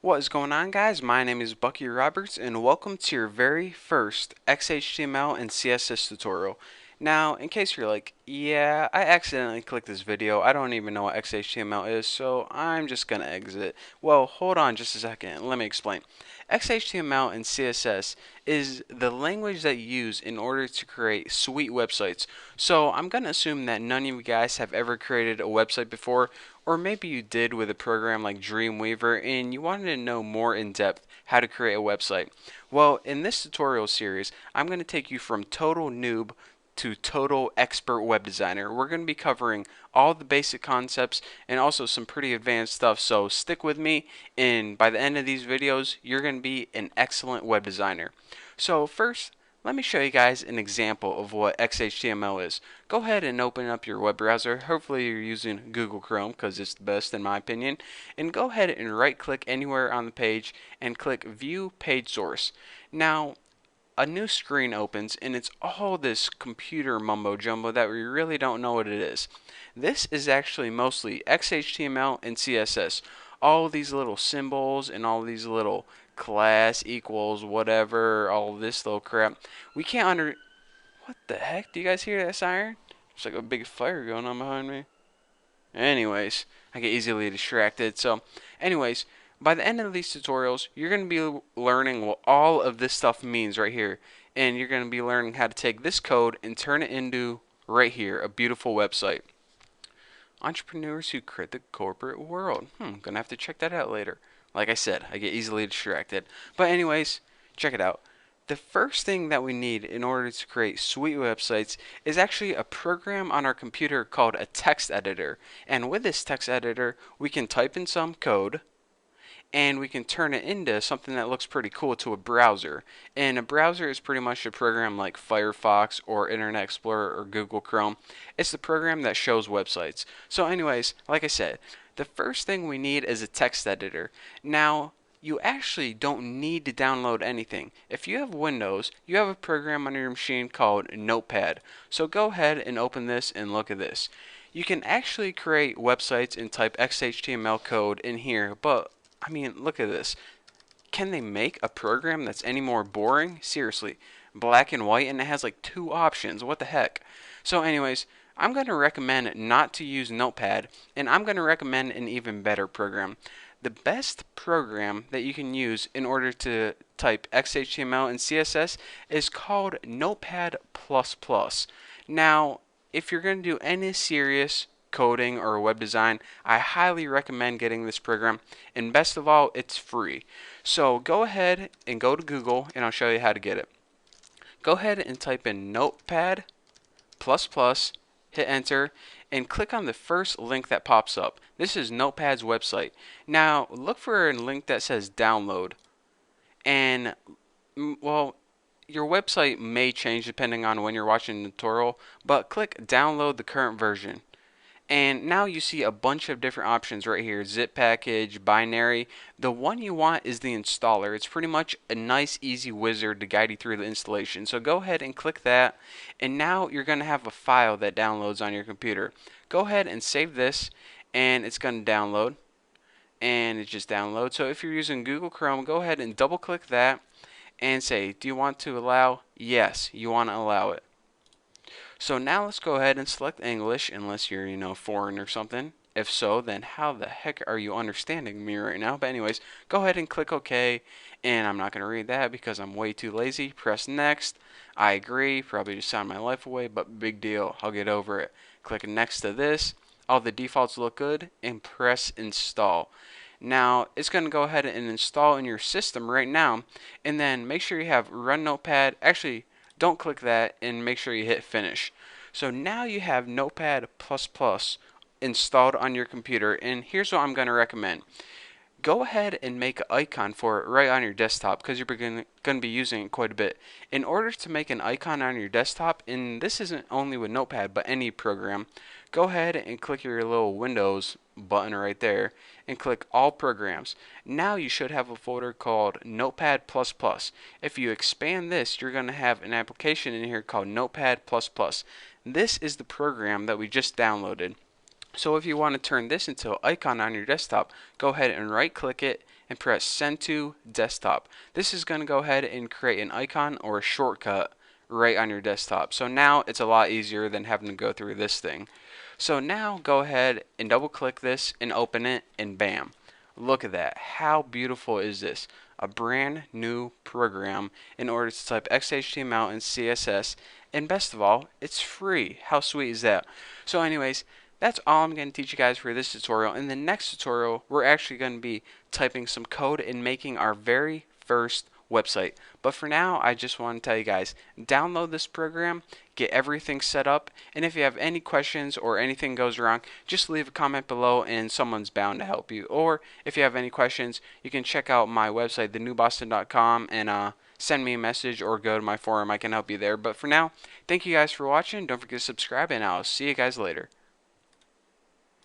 What is going on, guys? My name is Bucky Roberts and welcome to your very first XHTML and CSS tutorial. Now, in case you're like, yeah, I accidentally clicked this video, I don't even know what XHTML is, so I'm just gonna exit. Well, hold on just a second, let me explain. XHTML and CSS is the language that you use in order to create sweet websites. So I'm gonna assume that none of you guys have ever created a website before, or maybe you did with a program like Dreamweaver and you wanted to know more in depth how to create a website. Well, in this tutorial series, I'm going to take you from total noob to total expert web designer. We're going to be covering all the basic concepts and also some pretty advanced stuff, so stick with me, and by the end of these videos, you're going to be an excellent web designer. So first, let me show you guys an example of what XHTML is. Go ahead and open up your web browser. Hopefully you're using Google Chrome because it's the best in my opinion. And go ahead and right click anywhere on the page and click View Page Source. Now, a new screen opens and it's all this computer mumbo jumbo that we really don't know what it is. This is actually mostly XHTML and CSS. All these little symbols and all these little class equals whatever, all this little crap. We can't What the heck? Do you guys hear that siren? There's like a big fire going on behind me. Anyways, I get easily distracted. Anyways, by the end of these tutorials, you're going to be learning what all of this stuff means right here. And you're going to be learning how to take this code and turn it into, right here, a beautiful website. Entrepreneurs who create the corporate world. Gonna have to check that out later. Like I said, I get easily distracted. But anyways, check it out. The first thing that we need in order to create sweet websites is actually a program on our computer called a text editor. And with this text editor, we can type in some code and we can turn it into something that looks pretty cool to a browser. And a browser is pretty much a program like Firefox or Internet Explorer or Google Chrome. It's the program that shows websites. So anyways, like I said, the first thing we need is a text editor. Now, you actually don't need to download anything. If you have Windows, you have a program on your machine called Notepad. So go ahead and open this and look at this. You can actually create websites and type XHTML code in here, but I mean, look at this. Can they make a program that's any more boring? Seriously, black and white, and it has like two options. What the heck? So anyways, I'm going to recommend not to use Notepad, and I'm going to recommend an even better program. The best program that you can use in order to type XHTML and CSS is called Notepad++. Now, if you're going to do any serious coding or web design, I highly recommend getting this program, and best of all, it's free. So go ahead and go to Google and I'll show you how to get it. Go ahead and type in Notepad++, hit enter, and click on the first link that pops up. This is Notepad's website. Now look for a link that says download, and well, your website may change depending on when you're watching the tutorial, but click download the current version. And now you see a bunch of different options right here: zip package, binary. The one you want is the installer. It's pretty much a nice easy wizard to guide you through the installation. So go ahead and click that, and now you're going to have a file that downloads on your computer. Go ahead and save this, and it's going to download, and it just downloads. So if you're using Google Chrome, go ahead and double click that and say, do you want to allow? Yes, you want to allow it. So now let's go ahead and select English, unless you're, foreign or something. If so, then how the heck are you understanding me right now? But anyways, go ahead and click OK, and I'm not going to read that because I'm way too lazy. Press next. I agree, probably just sound my life away, but big deal, I'll get over it. Click next to this. All the defaults look good, and press install. Now, it's going to go ahead and install in your system right now, and then make sure you have Run Notepad. Actually, don't click that, and make sure you hit finish. So now you have Notepad++ installed on your computer, and here's what I'm going to recommend. Go ahead and make an icon for it right on your desktop because you're going to be using it quite a bit. In order to make an icon on your desktop, and this isn't only with Notepad but any program, go ahead and click your little Windows button right there and click All Programs. Now you should have a folder called Notepad++. If you expand this, you're going to have an application in here called Notepad++. This is the program that we just downloaded. So if you want to turn this into an icon on your desktop, go ahead and right click it and press send to desktop. This is going to go ahead and create an icon or a shortcut right on your desktop. So now it's a lot easier than having to go through this thing. So now go ahead and double click this and open it, and bam. Look at that. How beautiful is this? A brand new program in order to type XHTML and CSS, and best of all, it's free. How sweet is that? So anyways, that's all I'm going to teach you guys for this tutorial. In the next tutorial, we're actually going to be typing some code and making our very first website. But for now, I just want to tell you guys, download this program, get everything set up, and if you have any questions or anything goes wrong, just leave a comment below and someone's bound to help you. Or if you have any questions, you can check out my website, thenewboston.com, and send me a message or go to my forum. I can help you there. But for now, thank you guys for watching. Don't forget to subscribe, and I'll see you guys later.